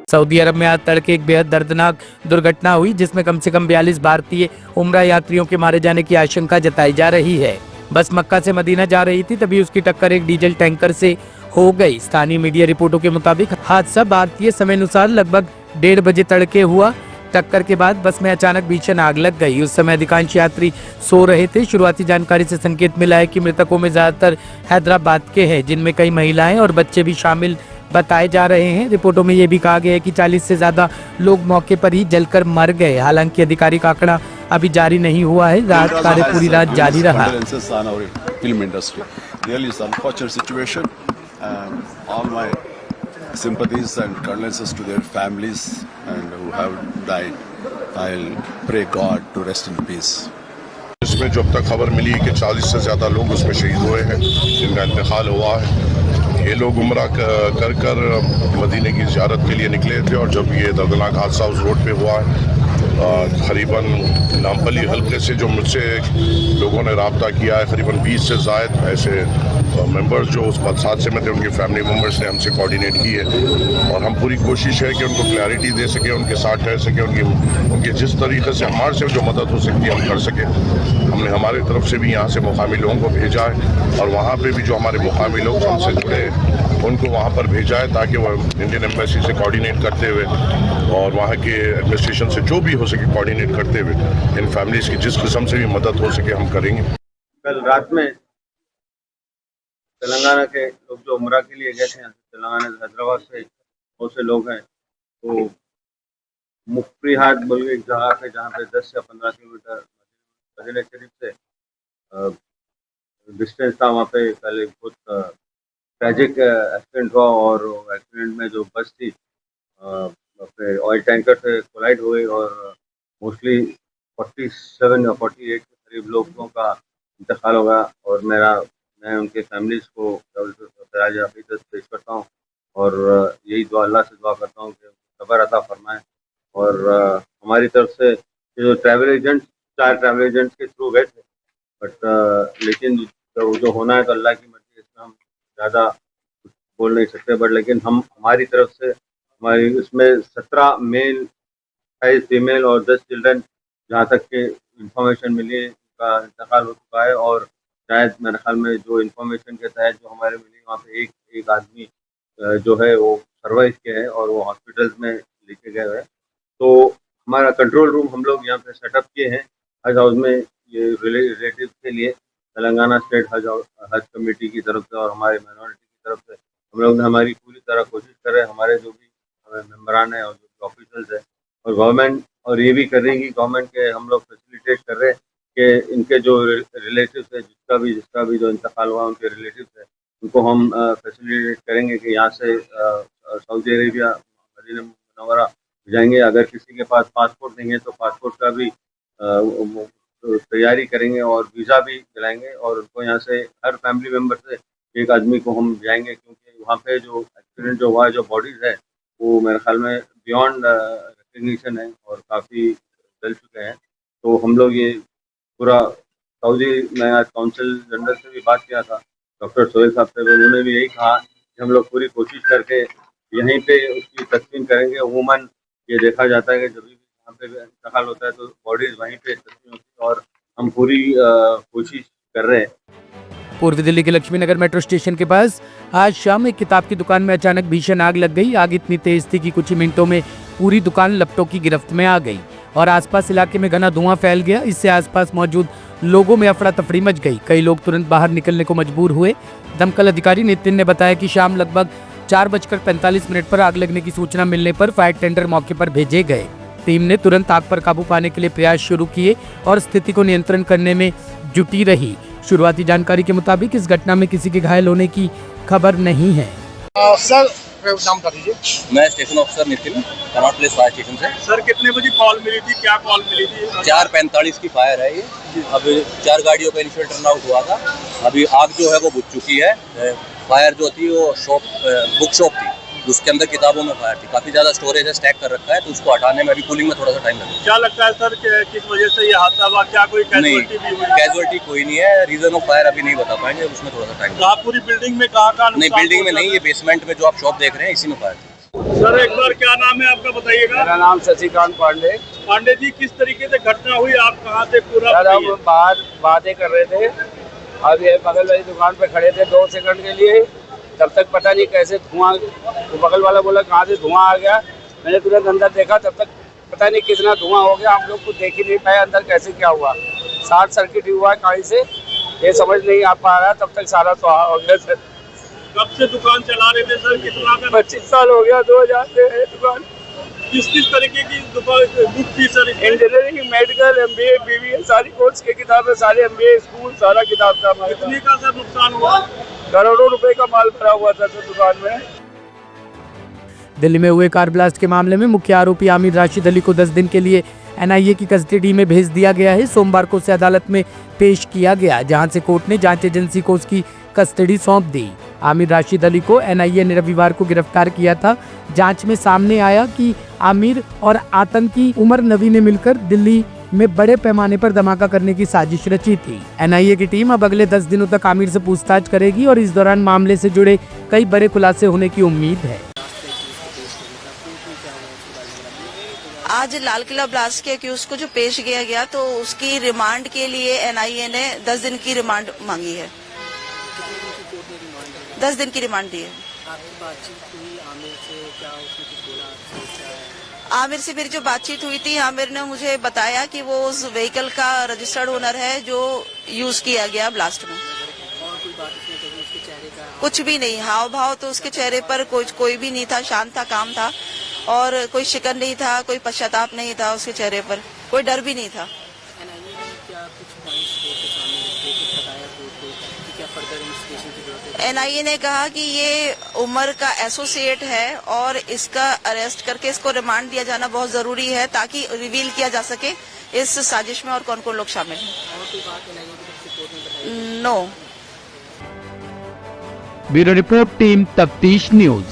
Saudi अरब में आज तड़के एक बेहद दर्दनाक दुर्घटना हुई जिसमें कम से कम 42 भारतीय उम्रा यात्रियों के मारे जाने की आशंका जताई जा रही है। बस मक्का से मदीना जा रही थी तभी उसकी टक्कर एक डीजल टैंकर से हो गई। स्थानीय मीडिया रिपोर्टों के मुताबिक हादसा भारतीय समय अनुसार लगभग 1:30 बजे तड़के हुआ। टक्कर के बाद बस में अचानक भीषण आग लग गई। उस समय अधिकांश यात्री सो रहे थे। शुरुआती जानकारी से संकेत मिला है कि मृतकों में ज्यादातर हैदराबाद के हैं, जिनमें कई महिलाएं और बच्चे भी शामिल बताए जा रहे हैं। रिपोर्टों में ये भी कहा गया है कि 40 से ज्यादा लोग मौके पर ही जलकर मर गए। हालांकि आधिकारिक आंकड़ा अभी जारी नहीं हुआ है। राहत कार्य पूरी रात जारी रहा। Sympathies and condolences to their families and who have died. I'll pray God to rest in peace. इसमें जो अब तक खबर मिली कि 40 से ज़्यादा लोग उसमें शहीद हुए हैं, जिनका इंतकाल हुआ है। ये लोग उम्रा कर मदीने की ज़ियारत के लिए निकले थे और जब ये दर्दनाक हादसा उस रोड पे हुआ है, करीबन नामपली हल्के से जो मुझसे लोगों ने रब्ता किया है, करीबन 20 से ज़ायद ऐसे मेंबर्स जो उस हादसे में थे, उनके फैमिली मेंबर्स ने हमसे कोऑर्डिनेट की है और हम पूरी कोशिश है कि उनको क्लैरिटी दे सके, उनके साथ रह सके, उनकी जिस तरीके से हमारे से जो मदद हो सकती है हम कर सके। हमने हमारी तरफ से भी यहाँ से मुकामी लोगों को भेजा है और वहाँ पे भी जो हमारे मुकामी लोग हमसे जुड़े हैं उनको वहाँ पर भेजा है ताकि वो इंडियन एम्बेसी से कोऑर्डिनेट करते हुए और वहाँ के एडमिनिस्ट्रेशन से जो भी हो सके कोऑर्डिनेट करते हुए इन फैमिलीज़ की जिस किस्म से भी मदद हो सके हम करेंगे। कल रात में तेलंगाना के लोग जो उम्रा के लिए गए थे, तेलंगाना से हैदराबाद से बहुत से लोग हैं, तो मुफ्रीहाट बोल के एक जगह पे जहाँ पे 10 या 15 किलोमीटर मदीना शरीफ से डिस्टेंस था, वहाँ पे कल एक बहुत ट्रैजिक एक्सीडेंट हुआ और एक्सीडेंट में जो बस थी ऑयल टैंकर से कोलाइड हुई और मोस्टली 47 या 48 के करीब लोगों का इंतकाल हो गया। और मैं उनके फैमिलीज़ को पेश करता हूँ और यही दुआ अल्लाह से दुआ करता हूँ कि सब्र अता फरमाए। और हमारी तरफ से जो ट्रैवल एजेंट 4 ट्रैवल एजेंट्स के थ्रू गए थे, बट लेकिन जो होना है तो अल्लाह की मर्जी, इसमें हम ज़्यादा कुछ बोल नहीं सकते। बट लेकिन हम हमारी तरफ से हमारी इसमें 17 मेल 28 फीमेल और 10 चिल्ड्रन, जहाँ तक के इंफॉर्मेशन मिली है, उनका इंतकाल हो चुका है। और शायद मेरे ख्याल में जो इन्फॉर्मेशन के तहत जो हमारे मिली, वहाँ पे एक आदमी जो है वो सर्वाइव के है और वो हॉस्पिटल्स में लेके गए हुए हैं। तो हमारा कंट्रोल रूम हम लोग यहाँ पे सेटअप किए हैं हज हाउस में, ये रिलेटिव के लिए तेलंगाना स्टेट हज कमेटी की तरफ से और हमारे माइनॉरिटी की तरफ से हम लोग ने हमारी पूरी तरह कोशिश कर रहे हैं। हमारे जो भी मेम्बरान है और जो भी ऑफिसर्स है और गवर्नमेंट, और ये भी कर रही है कि गवर्नमेंट के हम लोग फैसिलिटेट कर रहे हैं कि इनके जो रिलेटिव्स है, जिसका भी जो इंतकाल हुआ उनके रिलेटिव्स है, उनको हम फैसिलिटेट करेंगे कि यहाँ से सऊदी अरेबिया मदीना मुनव्वरा जाएंगे। अगर किसी के पास पासपोर्ट नहीं है तो पासपोर्ट का भी तैयारी करेंगे और वीज़ा भी दिलाएंगे और उनको यहाँ से हर फैमिली मेम्बर से एक आदमी को हम जाएंगे, क्योंकि वहाँ पे जो एक्सीडेंट जो हुआ है, जो बॉडीज़ है वो मेरे ख्याल में बियॉन्ड रिकग्निशन है और काफ़ी जल चुके हैं। तो हम लोग ये पूरा सऊदी में आज काउंसिल जनरल से भी बात किया था, डॉक्टर सोहेल साहब से, उन्होंने भी यही कहा कि हम लोग पूरी कोशिश करके यहीं पे उसकी तस्लीम करेंगे। अमूमन ये देखा जाता है कि जब भी यहाँ पे इंतकाल होता है तो बॉडीज वहीं पे तस्लीम होती है और हम पूरी कोशिश कर रहे हैं। पूर्वी दिल्ली के लक्ष्मी नगर मेट्रो स्टेशन के पास आज शाम एक किताब की दुकान में अचानक भीषण आग लग गई। आग इतनी तेज थी कि कुछ ही मिनटों में पूरी दुकान लपटों की गिरफ्त में आ गई और आसपास इलाके में घना धुआं फैल गया। इससे आसपास मौजूद लोगों में अफरा तफरी मच गई। कई लोग तुरंत बाहर निकलने को मजबूर हुए। दमकल अधिकारी नितिन ने बताया कि शाम लगभग 4:45 पर आग लगने की सूचना मिलने पर फायर टेंडर मौके पर भेजे गए। टीम ने तुरंत आग पर काबू पाने के लिए प्रयास शुरू किए और स्थिति को नियंत्रण करने में जुटी रही। शुरुआती जानकारी के मुताबिक इस घटना में किसी के घायल होने की खबर नहीं है। सर नाम बता दीजिए। मैं station officer Nitin, Connaught place fire station से। सर कितने बजे कॉल मिली थी, क्या कॉल मिली थी? 4:45 की फायर है ये। अब 4 गाड़ियों का इनिशियल टर्न आउट हुआ था। अभी आग जो है वो बुझ चुकी है। फायर जो थी वो बुक शॉप थी, उसके अंदर किताबों में फायर थी। काफी ज्यादा स्टोरेज है, स्टैक कर रखा है, तो उसको हटाने में अभी कूलिंग में थोड़ा सा टाइम लगेगा। क्या लगता है सर कि किस वजह से ये हादसा हुआ? क्या कोई कैजुअल्टी भी हुई? कैजुअल्टी कोई नहीं है, रीजन ऑफ फायर अभी नहीं बता पाएंगे, उसमें थोड़ा सा टाइम। पूरी बिल्डिंग में कहाँ नहीं, बिल्डिंग में नहीं, ये बेसमेंट में जो आप शॉप देख रहे हैं इसी में फायर थी। सर एक बार क्या नाम है आपका बताइएगा। मेरा नाम शशिकांत पांडे। पांडे जी, किस तरीके से घटना हुई, आप कहाँ से पूरा सर हम बताइए। बाहर बातें कर रहे थे, अब ये बगल वाली दुकान पे खड़े थे 2 सेकंड के लिए, तब तक पता नहीं कैसे धुआं, तो बगल वाला बोला कहाँ से धुआं आ गया। मैंने तुरंत अंदर देखा, तब तक पता नहीं कितना धुआं हो गया, हम लोग कुछ देख ही नहीं पाए अंदर कैसे क्या हुआ। शॉर्ट सर्किट ही हुआ कहीं से, ये समझ नहीं आ पा रहा। तब तक सारा तो हो गया सर। कब से दुकान चला रहे थे सर, कितना का 25 साल हो गया, 2000 से है दुकान। किस तरीके की दुकान बुक थी सर इसमें? इंजीनियरिंग, मेडिकल, MBA, BBA सारी कोर्स की किताबें, सारे MBA स्कूल सारा किताब था हमारे पास। कितने का सर नुकसान हुआ? करोड़ों रुपए का माल भरा हुआ था सर दुकान में। दिल्ली में हुए कार ब्लास्ट के मामले में मुख्य आरोपी आमिर राशिद अली को 10 दिन के लिए NIA की कस्टडी में भेज दिया गया है। सोमवार को उसे अदालत में पेश किया गया, जहां से कोर्ट ने जांच एजेंसी को उसकी कस्टडी सौंप दी। आमिर राशिद अली को NIA ने रविवार को गिरफ्तार किया था। जांच में सामने आया कि आमिर और आतंकी उमर नबी ने मिलकर दिल्ली में बड़े पैमाने पर धमाका करने की साजिश रची थी। NIA की टीम अब अगले 10 दिनों तक आमिर से पूछताछ करेगी और इस दौरान मामले से जुड़े कई बड़े खुलासे होने की उम्मीद है। आज लाल किला ब्लास्ट के अक्यूज को जो पेश किया गया, तो उसकी रिमांड के लिए NIA ने 10 दिन की रिमांड मांगी है। 10 दिन की रिमांड दी है। आमिर से मेरी जो बातचीत हुई थी, आमिर ने मुझे बताया कि वो उस व्हीकल का रजिस्टर्ड ओनर है जो यूज किया गया ब्लास्ट में। कुछ भी नहीं, हाव भाव तो उसके चेहरे पर कोई भी नहीं था, शांत था, काम था, और कोई शिकन नहीं था, कोई पश्चाताप नहीं था उसके चेहरे पर, कोई डर भी नहीं था। NIA ने कहा कि ये उमर का एसोसिएट है और इसका अरेस्ट करके इसको रिमांड दिया जाना बहुत जरूरी है, ताकि रिवील किया जा सके इस साजिश में और कौन कौन लोग शामिल हैं। नो। ब्यूरो रिपोर्ट, टीम तफ्तीश न्यूज।